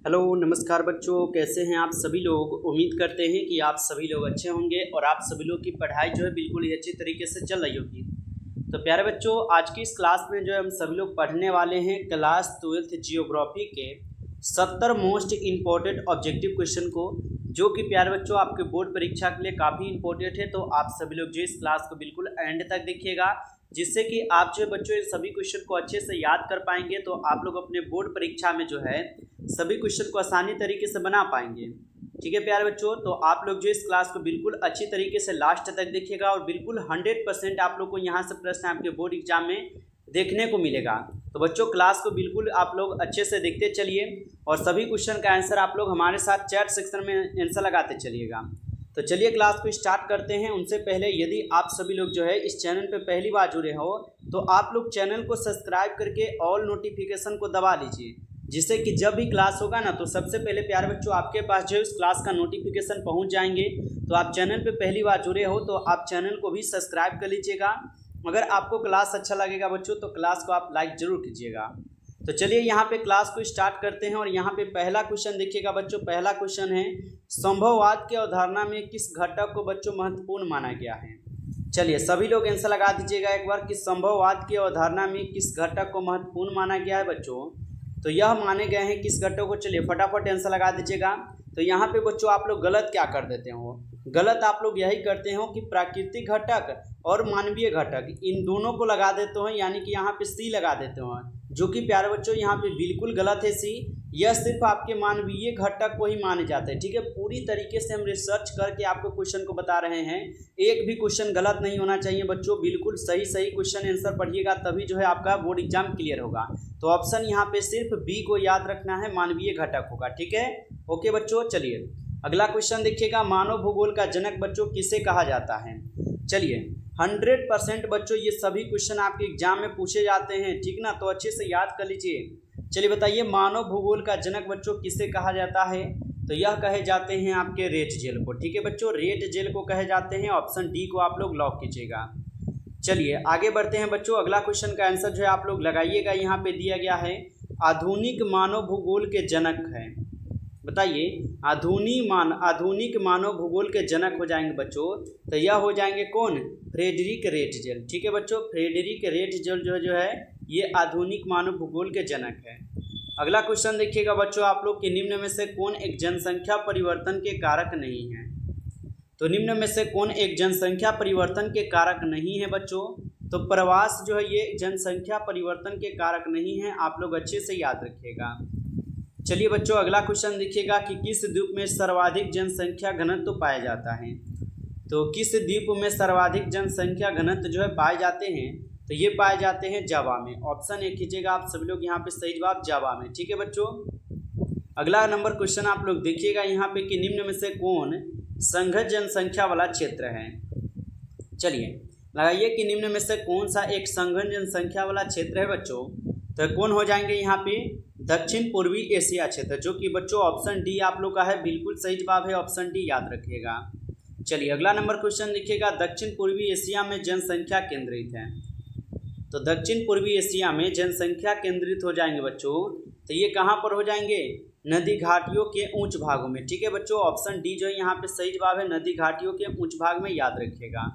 Hello नमस्कार बच्चों, कैसे हैं आप सभी लोग। उम्मीद करते हैं कि आप सभी लोग अच्छे होंगे और आप सभी लोग की पढ़ाई जो है बिल्कुल ही अच्छी तरीके से चल रही होगी। तो प्यारे बच्चों, आज की इस क्लास में जो है हम सभी लोग पढ़ने वाले हैं क्लास 12th जियोग्राफी के 70 मोस्ट इम्पोर्टेंट ऑब्जेक्टिव क्वेश्चन को, जो कि प्यारे बच्चों आपके बोर्ड परीक्षा के लिए काफ़ी इंपॉर्टेंट है। तो आप सभी लोग जो इस क्लास को बिल्कुल एंड तक देखिएगा, जिससे कि आप जो बच्चों इन सभी क्वेश्चन को अच्छे से याद कर पाएंगे। तो आप लोग अपने बोर्ड परीक्षा में जो है सभी क्वेश्चन को आसानी तरीके से बना पाएंगे। ठीक है प्यारे बच्चों, तो आप लोग जो इस क्लास को बिल्कुल अच्छी तरीके से लास्ट तक देखिएगा और बिल्कुल 100% आप लोग को यहाँ से प्रश्न आपके बोर्ड एग्जाम में देखने को मिलेगा। तो बच्चों क्लास को बिल्कुल आप लोग अच्छे से देखते चलिए और सभी क्वेश्चन का आंसर आप लोग हमारे साथ चैट सेक्शन में आंसर लगाते चलिएगा। तो चलिए क्लास को स्टार्ट करते हैं। उनसे पहले यदि आप सभी लोग जो है इस चैनल पे पहली बार जुड़े हो तो आप लोग चैनल को सब्सक्राइब करके ऑल नोटिफिकेशन को दबा लीजिए, जिससे कि जब भी क्लास होगा ना तो सबसे पहले प्यारे बच्चों आपके पास जो है उस क्लास का नोटिफिकेशन पहुंच जाएंगे। तो आप चैनल पे पहली बार जुड़े हो तो आप चैनल को भी सब्सक्राइब कर लीजिएगा। अगर आपको क्लास अच्छा लगेगा बच्चों तो क्लास को आप लाइक जरूर कीजिएगा। तो चलिए यहाँ पे क्लास को स्टार्ट करते हैं और यहाँ पे पहला क्वेश्चन देखिएगा बच्चों। पहला क्वेश्चन है, संभववाद की अवधारणा में किस घटक को बच्चों महत्वपूर्ण माना गया है। चलिए सभी लोग आंसर लगा दीजिएगा एक बार कि संभववाद की अवधारणा में किस घटक को महत्वपूर्ण माना गया है बच्चों। तो यह माने गए हैं किस घटक को। चलिए फटाफट आंसर लगा दीजिएगा। तो यहाँ पे बच्चों आप लोग गलत क्या कर देते हो, गलत आप लोग यही करते हो कि प्राकृतिक घटक और मानवीय घटक इन दोनों को लगा देते हो, यानी कि यहाँ पे सी लगा देते हो, जो कि प्यारे बच्चों यहाँ पे बिल्कुल गलत है सी। यह सिर्फ आपके मानवीय घटक को ही माने जाते हैं। ठीक है, पूरी तरीके से हम रिसर्च करके आपको क्वेश्चन को बता रहे हैं। एक भी क्वेश्चन गलत नहीं होना चाहिए बच्चों, बिल्कुल सही सही क्वेश्चन आंसर पढ़िएगा, तभी जो है आपका बोर्ड एग्जाम क्लियर होगा। तो ऑप्शन यहाँ पे सिर्फ बी को याद रखना है, मानवीय घटक होगा। ठीक है, ओके बच्चों। चलिए अगला क्वेश्चन देखिएगा, मानव भूगोल का जनक बच्चों किसे कहा जाता है। चलिए 100% बच्चों ये सभी क्वेश्चन आपके एग्जाम में पूछे जाते हैं, ठीक ना, तो अच्छे से याद कर लीजिए। चलिए बताइए मानव भूगोल का जनक बच्चों किसे कहा जाता है। तो यह कहे जाते हैं आपके रेट जेल को। ठीक है बच्चों, रेट जेल को कहे जाते हैं। ऑप्शन डी को आप लोग लॉक कीजिएगा। चलिए आगे बढ़ते हैं बच्चों। अगला क्वेश्चन का आंसर जो है आप लोग लगाइएगा, यहाँ पे दिया गया है आधुनिक मानव भूगोल के जनक है। बताइए आधुनिक मानव भूगोल के जनक हो जाएंगे बच्चों, तो यह हो जाएंगे कौन, फ्रेडरिक रेटजेल। ठीक है बच्चों, फ्रेडरिक रेटजेल जो है ये आधुनिक मानव भूगोल के जनक है। अगला क्वेश्चन देखिएगा बच्चों, आप लोग के निम्न में से कौन एक जनसंख्या परिवर्तन के कारक नहीं है। तो निम्न में से कौन एक जनसंख्या परिवर्तन के कारक नहीं है बच्चों। तो प्रवास जो है ये जनसंख्या परिवर्तन के कारक नहीं है, आप लोग अच्छे से याद रखिएगा। चलिए बच्चों अगला क्वेश्चन देखिएगा कि किस द्वीप में सर्वाधिक जनसंख्या घनत्व पाया जाता है। तो किस द्वीप में सर्वाधिक जनसंख्या घनत्व जो है पाए जाते हैं, तो ये पाए जाते हैं जावा में। ऑप्शन ए कीजिएगा आप सभी लोग, यहाँ पे सही जवाब जावा में। ठीक है बच्चों, अगला नंबर क्वेश्चन आप लोग देखिएगा यहाँ पे कि निम्न में से कौन संघित जनसंख्या वाला क्षेत्र है। चलिए लगाइए कि निम्न में से कौन सा एक संघित जनसंख्या वाला क्षेत्र है बच्चों। तो कौन हो जाएंगे यहाँ पे, दक्षिण पूर्वी एशिया क्षेत्र, जो कि बच्चों ऑप्शन डी आप लोग का है, बिल्कुल सही जवाब है, ऑप्शन डी याद रखिएगा। चलिए अगला नंबर क्वेश्चन देखिएगा, दक्षिण पूर्वी एशिया में जनसंख्या केंद्रित है। तो दक्षिण पूर्वी एशिया में जनसंख्या केंद्रित हो जाएंगे बच्चों, तो ये कहाँ पर हो जाएंगे, नदी घाटियों के उच्च भागों में। ठीक है बच्चों, ऑप्शन डी जो है यहाँ पे सही जवाब है, नदी घाटियों के उच्च भाग में, याद रखिएगा।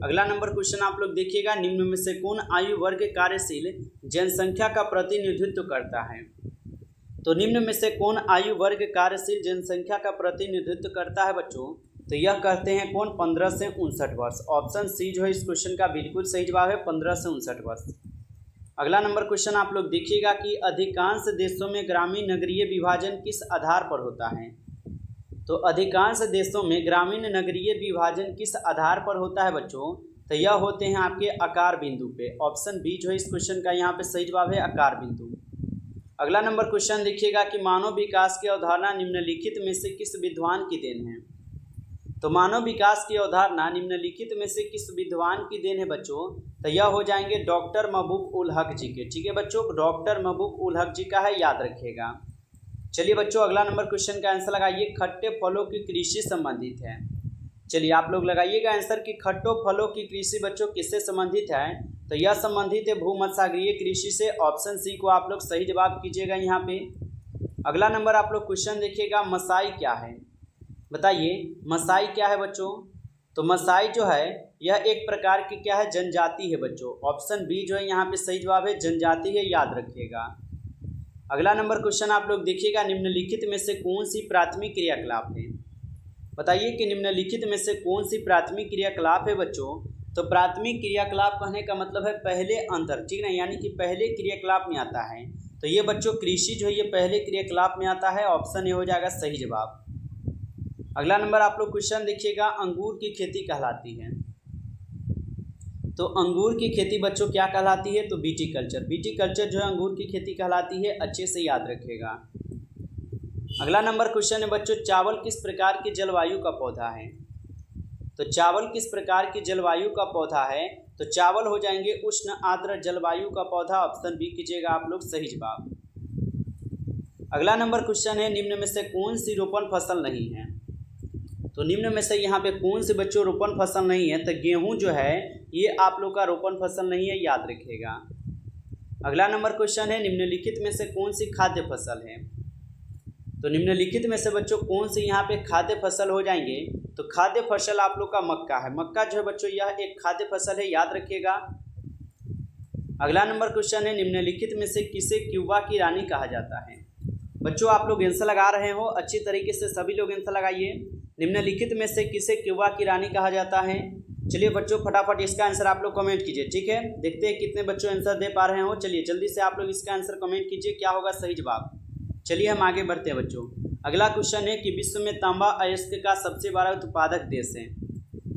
अगला नंबर क्वेश्चन आप लोग देखिएगा, निम्न में से कौन आयु वर्ग कार्यशील जनसंख्या का प्रतिनिधित्व करता है। तो निम्न में से कौन आयु वर्ग कार्यशील जनसंख्या का प्रतिनिधित्व करता है बच्चों। तो यह करते हैं कौन, 15 से 59 वर्ष। ऑप्शन सी जो है इस क्वेश्चन का बिल्कुल सही जवाब है, 15 से 59 वर्ष। अगला नंबर क्वेश्चन आप लोग देखिएगा कि अधिकांश देशों में ग्रामीण नगरीय विभाजन किस आधार पर होता है। तो अधिकांश देशों में ग्रामीण नगरीय विभाजन किस आधार पर होता है बच्चों। तो यह होते हैं आपके आकार बिंदु पे। ऑप्शन बी जो है इस क्वेश्चन का यहाँ पे सही जवाब है, आकार बिंदु। अगला नंबर क्वेश्चन देखिएगा कि मानव विकास की अवधारणा निम्नलिखित में से किस विद्वान की देन है। तो मानव विकास की अवधारणा निम्नलिखित में से किस विद्वान की देन है बच्चों। तो यह हो जाएंगे डॉक्टर महबूब उल हक जी के। ठीक है बच्चों, डॉक्टर महबूब उल हक जी का है, याद रखिएगा। चलिए बच्चों अगला नंबर क्वेश्चन का आंसर लगाइए, खट्टे फलों की कृषि संबंधित है। चलिए आप लोग लगाइएगा आंसर कि खट्टो फलों की कृषि बच्चों किससे संबंधित है। तो यह संबंधित है भूमध्यसागरीय कृषि से। ऑप्शन सी को आप लोग सही जवाब कीजिएगा यहाँ पे। अगला नंबर आप लोग क्वेश्चन देखिएगा, मसाई क्या है? बताइए मसाई क्या है बच्चों? तो मसाई जो है यह एक प्रकार की क्या है, जनजाति है बच्चों। ऑप्शन बी जो है यहाँ पे सही जवाब है, जनजाति है, याद रखिएगा। अगला नंबर क्वेश्चन आप लोग देखिएगा, निम्नलिखित में से कौन सी प्राथमिक क्रियाकलाप है? बताइए कि निम्नलिखित में से कौन सी प्राथमिक क्रियाकलाप है बच्चों? तो प्राथमिक क्रियाकलाप कहने का मतलब है पहले अंतर, ठीक ना, यानी कि पहले क्रियाकलाप में आता है। तो ये बच्चों कृषि जो है ये पहले क्रियाकलाप में आता है, ऑप्शन ए हो जाएगा सही जवाब। अगला नंबर आप लोग क्वेश्चन देखिएगा, अंगूर की खेती कहलाती है। तो अंगूर की खेती बच्चों क्या कहलाती है? तो विटीकल्चर। विटीकल्चर जो है अंगूर की खेती कहलाती है, अच्छे से याद रखिएगा। अगला नंबर क्वेश्चन है बच्चों, चावल किस प्रकार की जलवायु का पौधा है? तो चावल किस प्रकार की जलवायु का पौधा है? तो चावल हो जाएंगे उष्ण आर्द्र जलवायु का पौधा, ऑप्शन बी कीजिएगा आप लोग सही जवाब। अगला नंबर क्वेश्चन है, निम्न में से कौन सी रोपण फसल नहीं है? तो निम्न में से यहाँ पे कौन सी बच्चों रोपण फसल नहीं है? तो गेहूं जो है ये आप लोग का रोपण फसल नहीं है, याद रखिएगा। अगला नंबर क्वेश्चन है, निम्नलिखित में से कौन सी खाद्य फसल है? तो निम्नलिखित में से बच्चों कौन सी यहाँ पे खाद्य फसल हो जाएंगे? तो खाद्य फसल आप लोग का मक्का है। मक्का जो है बच्चों यह एक खाद्य फसल है, याद रखिएगा। अगला नंबर क्वेश्चन है, निम्नलिखित में से किसे क्यूबा की रानी कहा जाता है? बच्चों आप लोग आंसर लगा रहे हो, अच्छी तरीके से सभी लोग आंसर लगाइए। निम्नलिखित में से किसे क्यूबा की रानी कहा जाता है? चलिए बच्चों फटाफट इसका आंसर आप लोग कमेंट कीजिए, ठीक है। देखते हैं कितने बच्चों आंसर दे पा रहे हो। चलिए जल्दी से आप लोग इसका आंसर कमेंट कीजिए, क्या होगा सही जवाब। चलिए हम आगे बढ़ते हैं बच्चों। अगला क्वेश्चन है कि विश्व में तांबा अयस्क का सबसे बड़ा उत्पादक देश है।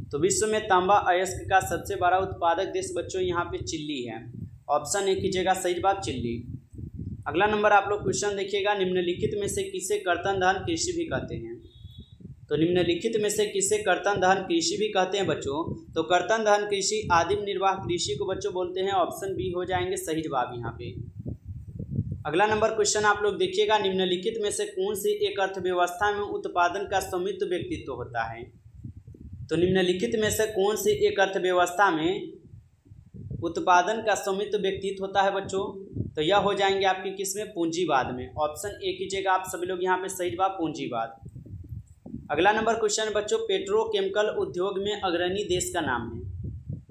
तो विश्व में तांबा अयस्क का सबसे बड़ा उत्पादक देश बच्चों यहाँ पे चिली है, ऑप्शन ए कीजिएगा सही जवाब चिली। अगला नंबर आप लोग क्वेश्चन देखिएगा, निम्नलिखित में से किसे कर्तन दहन कृषि भी कहते हैं? तो निम्नलिखित में से किसे कर्तन दहन कृषि भी कहते हैं बच्चों? तो कर्तन दहन कृषि आदिम निर्वाह कृषि को बच्चों बोलते हैं, ऑप्शन बी हो जाएंगे सही जवाब यहाँ पे। अगला नंबर क्वेश्चन आप लोग देखिएगा, निम्नलिखित में से कौन सी एक अर्थव्यवस्था में उत्पादन का स्वामित्व व्यक्तित्व होता है? तो निम्नलिखित में से कौन सी एक अर्थव्यवस्था में उत्पादन का स्वामित्व व्यक्तित्व होता है बच्चों? तो यह हो जाएंगे आपके किसमें? पूंजीवाद में, ऑप्शन ए कीजिएगा आप सभी लोग यहाँ पे सही जवाब पूंजीवाद। अगला नंबर क्वेश्चन बच्चों, पेट्रोकेमिकल उद्योग में अग्रणी देश का नाम है।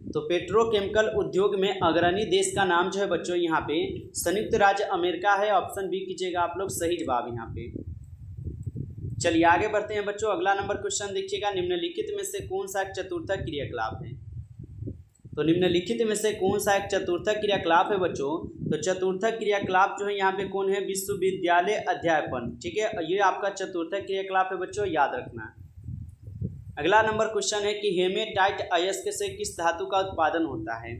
तो पेट्रोकेमिकल उद्योग में अग्रणी देश का नाम जो है बच्चों यहाँ पे संयुक्त राज्य अमेरिका है, ऑप्शन बी कीजिएगा आप लोग सही जवाब यहाँ पे। चलिए आगे बढ़ते हैं बच्चों। अगला नंबर क्वेश्चन देखिएगा, निम्नलिखित में से कौन सा एक चतुर्थक क्रियाकलाप है? तो निम्नलिखित में से कौन सा एक चतुर्थक क्रियाकलाप है बच्चों? तो चतुर्थक क्रियाकलाप जो है यहाँ पे कौन है? विश्वविद्यालय अध्यापन, ठीक है, ये आपका चतुर्थक क्रियाकलाप है बच्चों, याद रखना। अगला नंबर क्वेश्चन है कि हेमेटाइट अयस्क से किस धातु का उत्पादन होता है?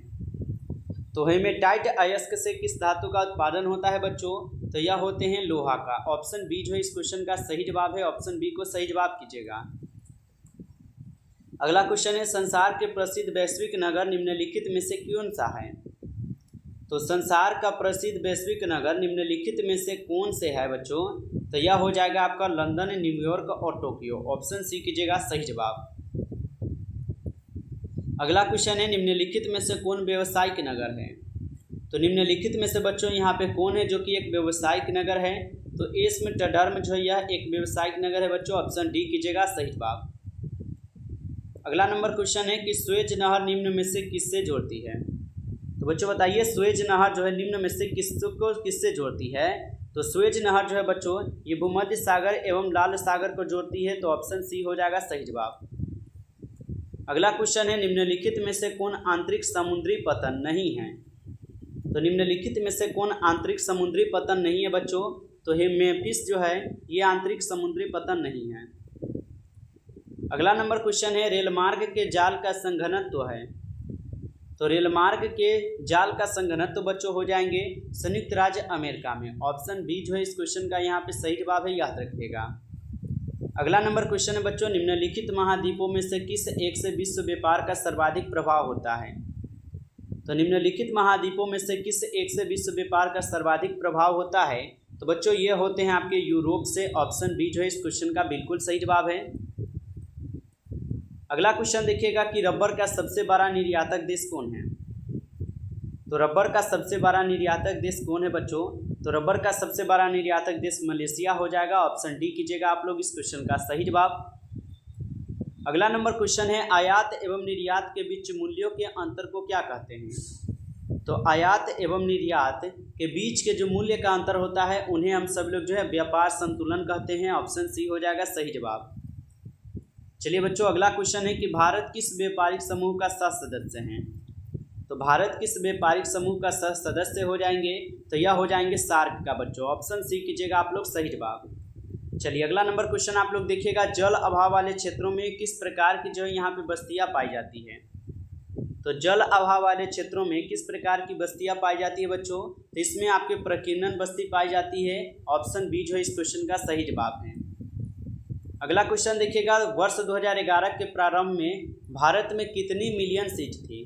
तो हेमेटाइट अयस्क से किस धातु का उत्पादन होता है बच्चों? तो यह होते हैं लोहा का, ऑप्शन बी जो है इस क्वेश्चन का सही जवाब है, ऑप्शन बी को सही जवाब कीजिएगा। अगला क्वेश्चन है, संसार के प्रसिद्ध वैश्विक नगर निम्नलिखित में से कौन सा है? तो संसार का प्रसिद्ध वैश्विक नगर निम्नलिखित में से कौन से है बच्चों? तो यह हो जाएगा आपका लंदन, न्यूयॉर्क और टोक्यो, ऑप्शन सी कीजिएगा सही जवाब। अगला क्वेश्चन है, निम्नलिखित में से कौन व्यावसायिक नगर है? तो निम्नलिखित में से बच्चों यहाँ पे कौन है जो कि एक व्यावसायिक नगर है? तो एम्स्टर्डम जो है यह एक व्यावसायिक नगर है बच्चों, ऑप्शन डी कीजिएगा सही जवाब। अगला नंबर क्वेश्चन है कि स्वेज नहर निम्न में से किससे जोड़ती है? तो बच्चों बताइए स्वेज नहर जो है निम्न में से किससे जोड़ती है? तो स्वेज नहर जो है बच्चों ये भूमध्य सागर एवं लाल सागर को जोड़ती है, तो ऑप्शन सी हो जाएगा सही जवाब। अगला क्वेश्चन है, निम्नलिखित में से कौन आंतरिक समुद्री पतन नहीं है? तो निम्नलिखित में से कौन आंतरिक समुद्री पतन नहीं है बच्चों? तो मेम्फिस जो है ये आंतरिक समुद्री पतन नहीं है। अगला नंबर क्वेश्चन है, रेलमार्ग के जाल का संघनत्व है। तो रेलमार्ग के जाल का संघनत्व बच्चों हो जाएंगे संयुक्त राज्य अमेरिका में, ऑप्शन बी जो है इस क्वेश्चन का यहाँ पे सही जवाब है, याद रखिएगा। अगला नंबर क्वेश्चन है बच्चों, निम्नलिखित महाद्वीपों में से किस एक से विश्व व्यापार का सर्वाधिक प्रभाव होता है? तो निम्नलिखित महाद्वीपों में से किस एक से विश्व व्यापार का सर्वाधिक प्रभाव होता है? तो बच्चों ये होते हैं आपके यूरोप से, ऑप्शन बी जो है इस क्वेश्चन का बिल्कुल सही जवाब है। अगला क्वेश्चन देखिएगा कि रबर का सबसे बड़ा निर्यातक देश कौन है? तो रबर का सबसे बड़ा निर्यातक देश कौन है बच्चों? तो रबर का सबसे बड़ा निर्यातक देश मलेशिया हो जाएगा। ऑप्शन डी कीजिएगा आप लोग इस क्वेश्चन का सही जवाब। अगला नंबर क्वेश्चन है, आयात एवं निर्यात के बीच मूल्यों के अंतर को क्या कहते हैं? तो आयात एवं निर्यात के बीच के जो मूल्य का अंतर होता है उन्हें हम सब लोग जो है व्यापार संतुलन कहते हैं। ऑप्शन सी हो जाएगा सही जवाब। चलिए बच्चों, अगला क्वेश्चन है कि भारत किस व्यापारिक समूह का सह सदस्य है? तो भारत किस व्यापारिक समूह का सह सदस्य हो जाएंगे? तो यह हो जाएंगे सार्क का बच्चों। ऑप्शन सी कीजिएगा आप लोग सही जवाब। चलिए अगला नंबर क्वेश्चन आप लोग देखिएगा, जल अभाव वाले क्षेत्रों में किस प्रकार की जो है यहाँ पे बस्तियाँ पाई जाती हैं? तो जल अभाव वाले क्षेत्रों में किस प्रकार की बस्तियाँ पाई जाती है बच्चों? तो इसमें आपके प्रकीर्णन बस्ती पाई जाती है। ऑप्शन बी जो है इस क्वेश्चन का सही जवाब है। अगला क्वेश्चन देखिएगा, वर्ष 2011 के प्रारंभ में भारत में कितनी मिलियन सीट थी?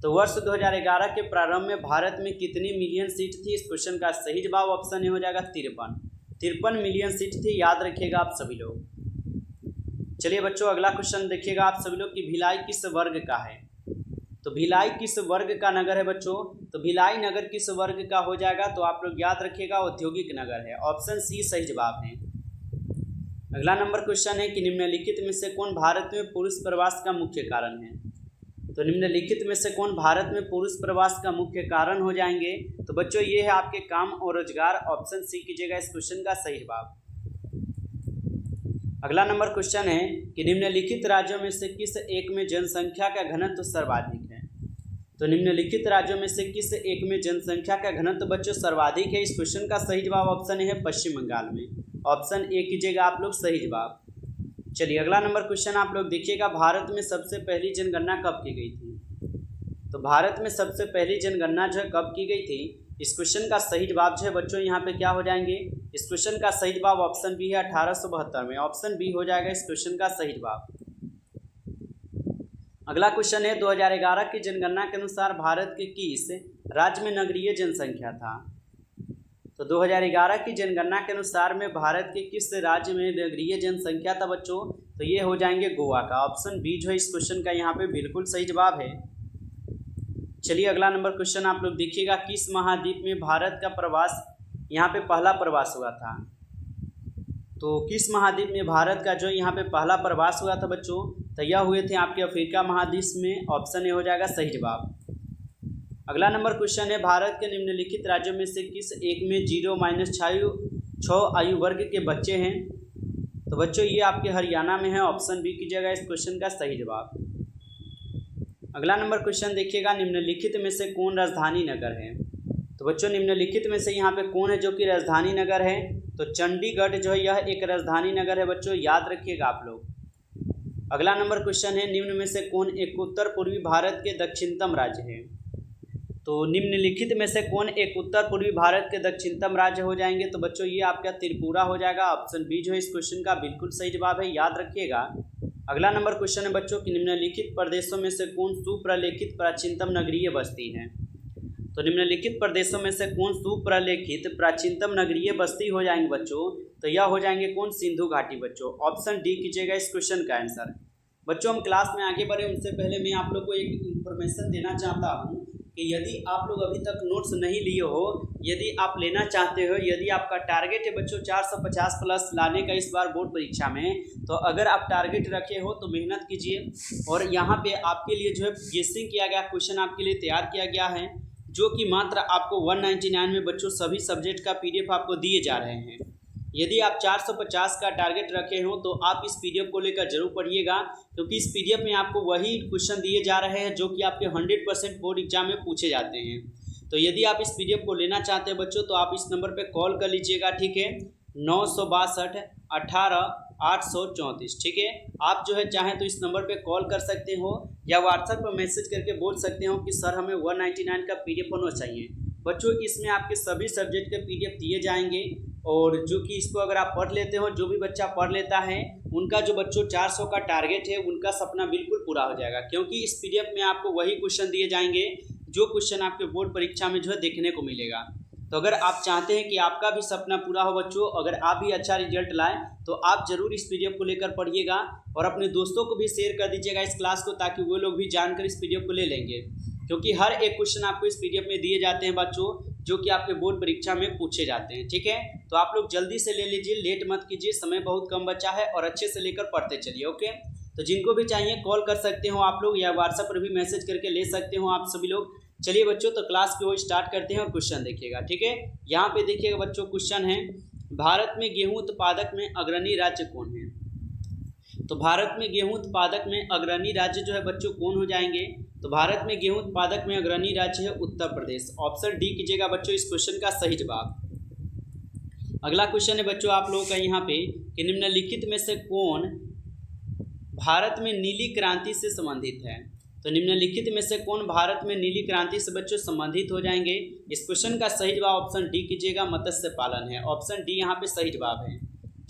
तो वर्ष 2011 के प्रारंभ में भारत में कितनी मिलियन सीट थी? इस क्वेश्चन का सही जवाब ऑप्शन ए हो जाएगा 53 मिलियन सीट थी। याद रखिएगा आप सभी लोग। चलिए बच्चों, अगला क्वेश्चन देखिएगा आप सभी लोग कि भिलाई किस वर्ग का है? तो भिलाई किस वर्ग का नगर है बच्चों? तो भिलाई नगर किस वर्ग का हो जाएगा? तो आप लोग याद रखिएगा औद्योगिक नगर है। ऑप्शन सी सही जवाब है। अगला नंबर क्वेश्चन है कि निम्नलिखित में से कौन भारत में पुरुष प्रवास का मुख्य कारण है? तो निम्नलिखित में से कौन भारत में पुरुष प्रवास का मुख्य कारण हो जाएंगे? तो बच्चों ये है आपके काम और रोजगार। ऑप्शन सी कीजिएगा इस क्वेश्चन का सही जवाब। अगला नंबर क्वेश्चन है कि निम्नलिखित राज्यों में से किस एक में जनसंख्या का घनत्व सर्वाधिक है? तो निम्नलिखित राज्यों में से किस एक में जनसंख्या का घनत्व बच्चों सर्वाधिक है? इस क्वेश्चन का सही जवाब ऑप्शन ए है पश्चिम बंगाल में। ऑप्शन ए कीजिएगा आप लोग सही जवाब। चलिए अगला नंबर क्वेश्चन आप लोग देखिएगा, भारत में सबसे पहली जनगणना कब की गई थी? तो भारत में सबसे पहली जनगणना जो है कब की गई थी? इस क्वेश्चन का सही जवाब जो है बच्चों यहाँ पे क्या हो जाएंगे? इस क्वेश्चन का सही जवाब ऑप्शन बी है 1872 में। ऑप्शन बी हो जाएगा इस क्वेश्चन का सही जवाब। अगला क्वेश्चन है, 2011 की जनगणना के अनुसार भारत के किस राज्य में नगरीय जनसंख्या था? तो 2011 की जनगणना के अनुसार में भारत के किस राज्य में नगरीय जनसंख्या था बच्चों? तो ये हो जाएंगे गोवा का। ऑप्शन बी जो है इस क्वेश्चन का यहाँ पे बिल्कुल सही जवाब है। चलिए अगला नंबर क्वेश्चन आप लोग देखिएगा, किस महाद्वीप में भारत का प्रवास यहाँ पे पहला प्रवास हुआ था? तो किस महाद्वीप में भारत का जो यहाँ पे पहला प्रवास हुआ था बच्चों? तो यह हुए थे आपके अफ्रीका महाद्वीप में। ऑप्शन ए हो जाएगा सही जवाब। अगला नंबर क्वेश्चन है, भारत के निम्नलिखित राज्यों में से किस एक में 0-6 आयु वर्ग के बच्चे हैं? तो बच्चों ये आपके हरियाणा में है। ऑप्शन बी कीजिएगा इस क्वेश्चन का सही जवाब। अगला नंबर क्वेश्चन देखिएगा, निम्नलिखित में से कौन राजधानी नगर है? तो बच्चों निम्नलिखित में से यहाँ पे कौन है जो कि राजधानी नगर है? तो चंडीगढ़ जो है यह एक राजधानी नगर है बच्चों, याद रखिएगा आप लोग। अगला नंबर क्वेश्चन है, निम्न में से कौन एक उत्तर पूर्वी भारत के दक्षिणतम राज्य है? तो निम्नलिखित में से कौन एक उत्तर पूर्वी भारत के दक्षिणतम राज्य हो जाएंगे? तो बच्चों ये आपका त्रिपुरा हो जाएगा। ऑप्शन बी जो है इस क्वेश्चन का बिल्कुल सही जवाब है, याद रखिएगा। अगला नंबर क्वेश्चन है बच्चों कि निम्नलिखित प्रदेशों में से कौन सुप्रलेखित प्राचीनतम नगरीय बस्ती है? तो निम्नलिखित प्रदेशों में से कौन सुप्रलेखित प्राचीनतम नगरीय बस्ती हो जाएंगे बच्चों? तो यह हो जाएंगे कौन? सिंधु घाटी बच्चों। ऑप्शन डी कीजिएगा इस क्वेश्चन का आंसर। बच्चों हम क्लास में आगे बढ़े उनसे पहले मैं आप लोग को एक इन्फॉर्मेशन देना चाहता हूँ कि यदि आप लोग अभी तक नोट्स नहीं लिए हो, यदि आप लेना चाहते हो, यदि आपका टारगेट है बच्चों 450 प्लस लाने का इस बार बोर्ड परीक्षा में, तो अगर आप टारगेट रखे हो तो मेहनत कीजिए। और यहाँ पे आपके लिए जो है गेसिंग किया गया क्वेश्चन आपके लिए तैयार किया गया है, जो कि मात्र आपको 199 में बच्चों सभी सब्जेक्ट का PDF आपको दिए जा रहे हैं। यदि आप 450 का टारगेट रखे हो तो आप इस PDF को लेकर जरूर पढ़िएगा, क्योंकि इस PDF में आपको वही क्वेश्चन दिए जा रहे हैं जो कि आपके 100% बोर्ड एग्जाम में पूछे जाते हैं। तो यदि आप इस PDF को लेना चाहते हैं बच्चों तो आप इस नंबर पे कॉल कर लीजिएगा, ठीक है, 962 18 834, ठीक है। आप जो है चाहें तो इस नंबर पे कॉल कर सकते हो या व्हाट्सएप पर मैसेज करके बोल सकते हो कि सर हमें 199 का PDF होना चाहिए। बच्चों इसमें आपके सभी सब्जेक्ट के PDF दिए जाएंगे, और जो कि इसको अगर आप पढ़ लेते हो, जो भी बच्चा पढ़ लेता है उनका जो बच्चों 400 का टारगेट है उनका सपना बिल्कुल पूरा हो जाएगा, क्योंकि इस PDF में आपको वही क्वेश्चन दिए जाएंगे जो क्वेश्चन आपके बोर्ड परीक्षा में जो है देखने को मिलेगा। तो अगर आप चाहते हैं कि आपका भी सपना पूरा हो बच्चों, अगर आप भी अच्छा रिजल्ट लाएं तो आप जरूर इस PDF को लेकर पढ़िएगा और अपने दोस्तों को भी शेयर कर दीजिएगा इस क्लास को, ताकि वो लोग भी जानकर इस PDF को ले लेंगे, क्योंकि हर एक क्वेश्चन आपको इस PDF में दिए जाते हैं बच्चों जो कि आपके बोर्ड परीक्षा में पूछे जाते हैं। ठीक है, तो आप लोग जल्दी से ले लीजिए, लेट मत कीजिए, समय बहुत कम बचा है और अच्छे से लेकर पढ़ते चलिए। ओके, तो जिनको भी चाहिए कॉल कर सकते हो आप लोग या व्हाट्सएप पर भी मैसेज करके ले सकते हो आप सभी लोग। चलिए बच्चों, तो क्लास की ओर स्टार्ट करते हैं और क्वेश्चन देखिएगा। ठीक है, यहाँ पे देखिएगा बच्चों, क्वेश्चन है भारत में गेहूं उत्पादक में अग्रणी राज्य कौन है। तो भारत में गेहूं उत्पादक में अग्रणी राज्य जो है बच्चों कौन हो जाएंगे। तो भारत में गेहूं उत्पादक में अग्रणी राज्य है उत्तर प्रदेश। ऑप्शन डी कीजिएगा बच्चों इस क्वेश्चन का सही जवाब। अगला क्वेश्चन है बच्चों आप लोगों का यहाँ पे कि निम्नलिखित में से कौन भारत में नीली क्रांति से संबंधित है। तो निम्नलिखित में से कौन भारत में नीली क्रांति से बच्चों संबंधित हो जाएंगे। इस क्वेश्चन का सही जवाब ऑप्शन डी कीजिएगा, मत्स्य पालन है। ऑप्शन डी यहाँ पे सही जवाब है।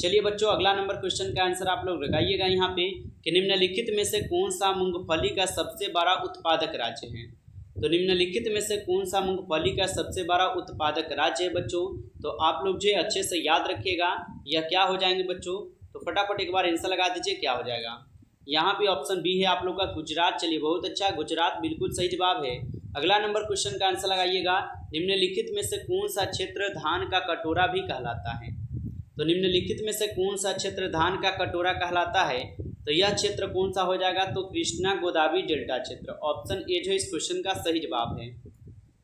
चलिए बच्चों, अगला नंबर क्वेश्चन का आंसर आप लोग लगाइएगा यहाँ पे कि निम्नलिखित में से कौन सा मूंगफली का सबसे बड़ा उत्पादक राज्य है। तो निम्नलिखित में से कौन सा मूंगफली का सबसे बड़ा उत्पादक राज्य है बच्चों। तो आप लोग जो अच्छे से याद रखिएगा, यह क्या हो जाएंगे बच्चों। तो फटाफट एक बार आंसर लगा दीजिए, क्या हो जाएगा। यहाँ पे ऑप्शन बी है आप लोग का गुजरात। चलिए बहुत अच्छा, गुजरात बिल्कुल सही जवाब है। अगला नंबर क्वेश्चन का आंसर लगाइएगा, निम्नलिखित में से कौन सा क्षेत्र धान का कटोरा भी कहलाता है। तो निम्नलिखित में से कौन सा क्षेत्र धान का कटोरा कहलाता है। तो यह क्षेत्र कौन सा हो जाएगा। तो कृष्णा गोदावरी डेल्टा क्षेत्र। ऑप्शन ए जो इस क्वेश्चन का सही जवाब है।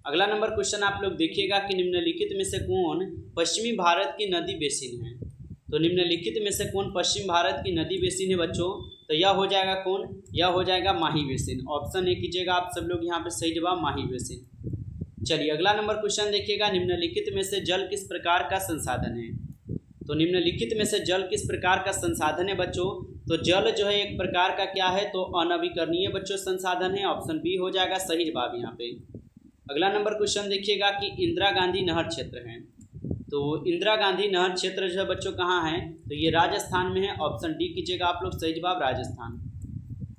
अगला नंबर क्वेश्चन आप लोग देखिएगा कि निम्नलिखित में से कौन पश्चिमी भारत की नदी बेसिन है। तो निम्नलिखित में से कौन पश्चिम भारत की नदी बेसिन है बच्चों। तो यह हो जाएगा कौन, यह हो जाएगा माही बेसिन। ऑप्शन ए कीजिएगा आप सब लोग यहाँ पे सही जवाब माही बेसिन। चलिए अगला नंबर क्वेश्चन देखिएगा, निम्नलिखित में से जल किस प्रकार का संसाधन है। तो निम्नलिखित में से जल किस प्रकार का संसाधन है बच्चों। तो जल जो है एक प्रकार का क्या है, तो अनवीकरणीय बच्चों संसाधन है। ऑप्शन बी हो जाएगा सही जवाब यहाँ पे। अगला नंबर क्वेश्चन देखिएगा कि इंदिरा गांधी नहर क्षेत्र है। तो इंदिरा गांधी नहर क्षेत्र जो है बच्चों कहाँ है। तो ये राजस्थान में है। ऑप्शन डी कीजिएगा आप लोग सही जवाब राजस्थान।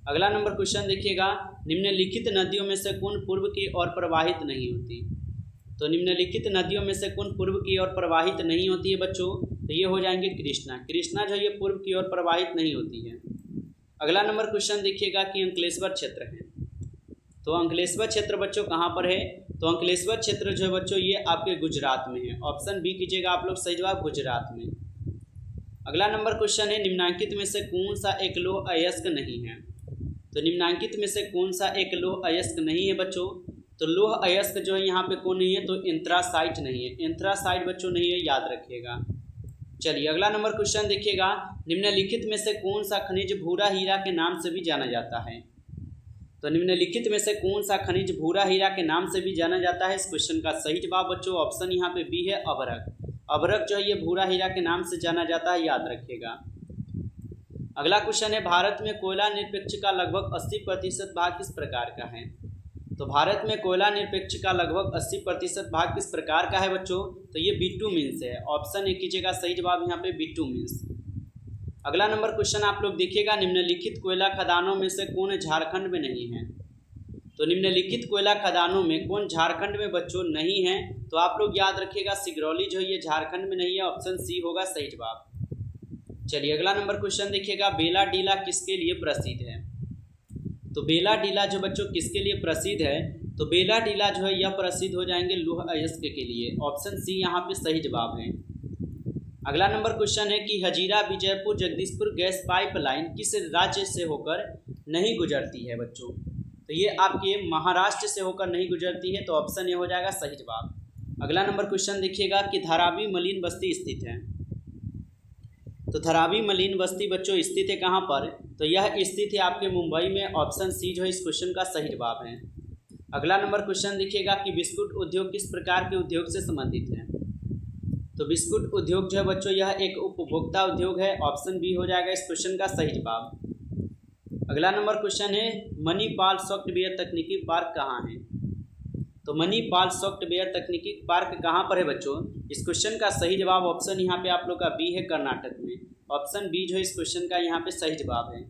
अगला नंबर क्वेश्चन देखिएगा, निम्नलिखित नदियों में से कौन पूर्व की ओर प्रवाहित नहीं होती। तो निम्नलिखित नदियों में से कौन पूर्व की ओर प्रवाहित नहीं होती है बच्चों। तो ये हो जाएंगे कृष्णा। कृष्णा जो ये पूर्व की ओर प्रवाहित नहीं होती है। अगला नंबर क्वेश्चन देखिएगा कि अंकलेश्वर क्षेत्र है। तो अंकलेश्वर क्षेत्र बच्चों कहाँ पर है। तो अंकलेश्वर क्षेत्र जो है बच्चों ये आपके गुजरात में है। ऑप्शन बी कीजिएगा आप लोग सही जवाब गुजरात में। अगला नंबर क्वेश्चन है, निम्नांकित में से कौन सा एक लोह अयस्क नहीं है। तो निम्नांकित में से कौन सा एक लोह अयस्क नहीं है बच्चों। तो लोह अयस्क जो है यहाँ पे कौन नहीं है। तो एंथ्रासाइट नहीं है। एंथ्रासाइट बच्चों नहीं है, याद रखिएगा। चलिए अगला नंबर क्वेश्चन देखिएगा, निम्नलिखित में से कौन सा खनिज भूरा हीरा के नाम से भी जाना जाता है। तो निम्नलिखित में से कौन सा खनिज भूरा हीरा के नाम से भी जाना जाता है। इस क्वेश्चन का सही जवाब बच्चों ऑप्शन यहाँ पे बी है अभ्रक। अभ्रक जो है ये भूरा हीरा के नाम से जाना जाता है, याद रखिएगा। अगला क्वेश्चन है, भारत में कोयला निरपेक्ष का लगभग 80% भाग किस प्रकार का है। तो भारत में कोयला निरपेक्ष का लगभग 80% भाग किस प्रकार का है बच्चों। तो ये बिटुमिन से है। ऑप्शन ए कीजिएगा सही जवाब यहाँ पे बिटुमिन। अगला नंबर क्वेश्चन आप लोग देखिएगा, निम्नलिखित कोयला खदानों में से कौन झारखंड में नहीं है। तो निम्नलिखित कोयला खदानों में कौन झारखंड में बच्चों नहीं है। तो आप लोग याद रखिएगा सिगरौली जो है ये झारखंड में नहीं है। ऑप्शन सी होगा सही जवाब। चलिए अगला नंबर क्वेश्चन देखिएगा, बेला डीला किसके लिए प्रसिद्ध है। तो बेला डीला जो बच्चों किसके लिए प्रसिद्ध है। तो बेला डीला जो है यह प्रसिद्ध हो जाएंगे लोह अयस्क के लिए। ऑप्शन सी यहाँ पे सही जवाब है। अगला नंबर क्वेश्चन है कि हजीरा विजयपुर जगदीशपुर गैस पाइपलाइन किस राज्य से होकर नहीं गुजरती है बच्चों। तो ये आपके महाराष्ट्र से होकर नहीं गुजरती है। तो ऑप्शन ए हो जाएगा सही जवाब। अगला नंबर क्वेश्चन देखिएगा कि धारावी मलिन बस्ती स्थित है। तो धारावी मलिन बस्ती बच्चों स्थित है कहाँ पर। तो यह स्थित है आपके मुंबई में। ऑप्शन सी जो है इस क्वेश्चन का सही जवाब है। अगला नंबर क्वेश्चन देखिएगा कि बिस्कुट उद्योग किस प्रकार के उद्योग से संबंधित है। तो बिस्कुट उद्योग जो है बच्चों यह एक उपभोक्ता उद्योग है। ऑप्शन बी हो जाएगा इस क्वेश्चन का सही जवाब। अगला नंबर क्वेश्चन है, मणिपाल सॉफ्टवेयर तकनीकी पार्क कहाँ है। तो मणिपाल सॉफ्टवेयर तकनीकी पार्क कहाँ पर है बच्चों। इस क्वेश्चन का सही जवाब ऑप्शन यहाँ पे आप लोग का बी है, कर्नाटक में। ऑप्शन बी जो है इस क्वेश्चन का यहाँ पे सही जवाब है।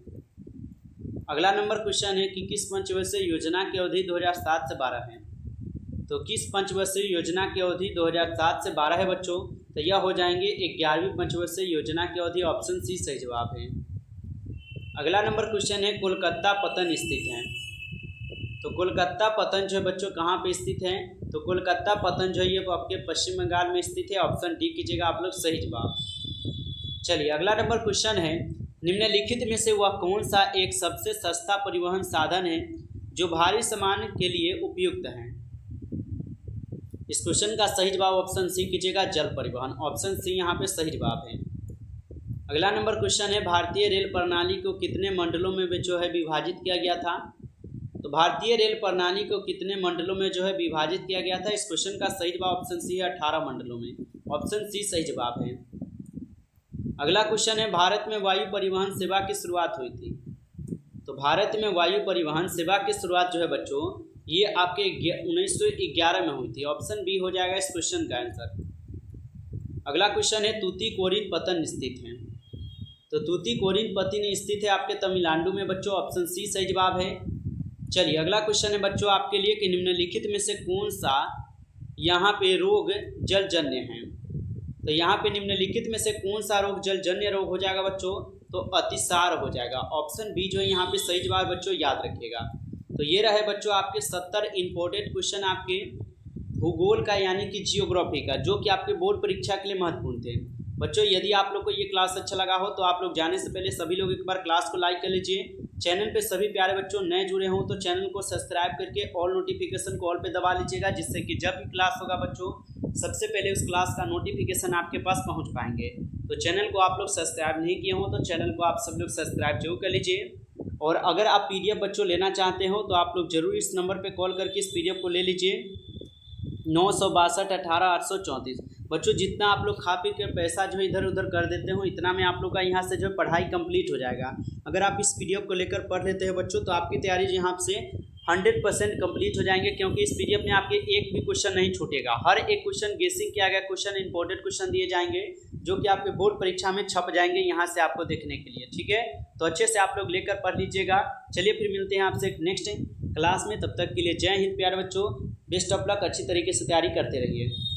अगला नंबर क्वेश्चन है कि किस पंचवर्षीय योजना की अवधि 2007 से 12 है। तो किस पंचवर्षीय योजना की अवधि 2007 से 12 है बच्चों। तो यह हो जाएंगे 11वीं पंचवर्षीय योजना की अवधि। ऑप्शन सी सही जवाब है। अगला नंबर क्वेश्चन है, कोलकाता पतन स्थित है। तो कोलकाता पतन जो है बच्चों कहाँ पे स्थित है। तो कोलकाता पतन जो है वो आपके पश्चिम बंगाल में स्थित है। ऑप्शन डी कीजिएगा आप लोग सही जवाब। चलिए अगला नंबर क्वेश्चन है, निम्नलिखित में से वह कौन सा एक सबसे सस्ता परिवहन साधन है जो भारी सामान के लिए उपयुक्त है। इस क्वेश्चन का सही जवाब ऑप्शन सी कीजिएगा जल परिवहन। ऑप्शन सी यहाँ पे सही जवाब है। अगला नंबर क्वेश्चन है, भारतीय रेल प्रणाली को कितने मंडलों में जो है विभाजित किया गया था। तो भारतीय रेल प्रणाली को कितने मंडलों में जो है विभाजित किया गया था। इस क्वेश्चन का सही जवाब ऑप्शन सी है 18 मंडलों में। ऑप्शन सी सही जवाब है। अगला क्वेश्चन है, भारत में वायु परिवहन सेवा की शुरुआत हुई थी। तो भारत में वायु परिवहन सेवा की शुरुआत जो है बच्चों ये आपके 1911 में हुई थी। ऑप्शन बी हो जाएगा इस क्वेश्चन का आंसर। अगला क्वेश्चन है, तूतीकोरिन पत्तन स्थित है। तो तूतीकोरिन पत्तन स्थित है आपके तमिलनाडु में बच्चों। ऑप्शन सी सही जवाब है। चलिए अगला क्वेश्चन है बच्चों आपके लिए कि निम्नलिखित में से कौन सा यहाँ पे रोग जलजन्य है। तो यहाँ पे निम्नलिखित में से कौन सा रोग जलजन्य रोग हो जाएगा बच्चों, तो अतिसार हो जाएगा। ऑप्शन बी जो है यहाँ पे सही जवाब बच्चों, याद रखिएगा। तो ये रहे बच्चों आपके 70 इंपॉर्टेंट क्वेश्चन आपके भूगोल का यानी कि जियोग्राफी का, जो कि आपके बोर्ड परीक्षा के लिए महत्वपूर्ण थे। बच्चों यदि आप लोग को ये क्लास अच्छा लगा हो तो आप लोग जाने से पहले सभी लोग एक बार क्लास को लाइक कर लीजिए। चैनल पे सभी प्यारे बच्चों नए जुड़े हों तो चैनल को सब्सक्राइब करके ऑल नोटिफिकेशन को ऑल पे दबा लीजिएगा, जिससे कि जब भी क्लास होगा बच्चों सबसे पहले उस क्लास का नोटिफिकेशन आपके पास पहुंच पाएंगे। तो चैनल को आप लोग सब्सक्राइब नहीं किए हो तो चैनल को आप सब लोग सब्सक्राइब जरूर कर लीजिए। और अगर आप PDF बच्चों लेना चाहते हो तो आप लोग जरूर इस नंबर पर कॉल करके इस PDF को ले लीजिए 962 18 834। बच्चों जितना आप लोग खा पी कर पैसा जो इधर उधर कर देते हो इतना में आप लोग का यहाँ से जो पढ़ाई कंप्लीट हो जाएगा। अगर आप इस PDF को लेकर पढ़ लेते हैं बच्चों तो आपकी तैयारी यहाँ से 100% कंप्लीट हो जाएंगे, क्योंकि इस PDF में आपके एक भी क्वेश्चन नहीं छूटेगा। हर एक क्वेश्चन गेसिंग किया गया क्वेश्चन, इंपॉर्टेंट क्वेश्चन दिए जाएंगे जो कि आपके बोर्ड परीक्षा में छप जाएंगे यहाँ से आपको देखने के लिए। ठीक है, तो अच्छे से आप लोग लेकर पढ़ लीजिएगा। चलिए फिर मिलते हैं आपसे नेक्स्ट क्लास में, तब तक के लिए जय हिंद प्यारे बच्चों, बेस्ट ऑफ लक, अच्छी तरीके से तैयारी करते रहिए।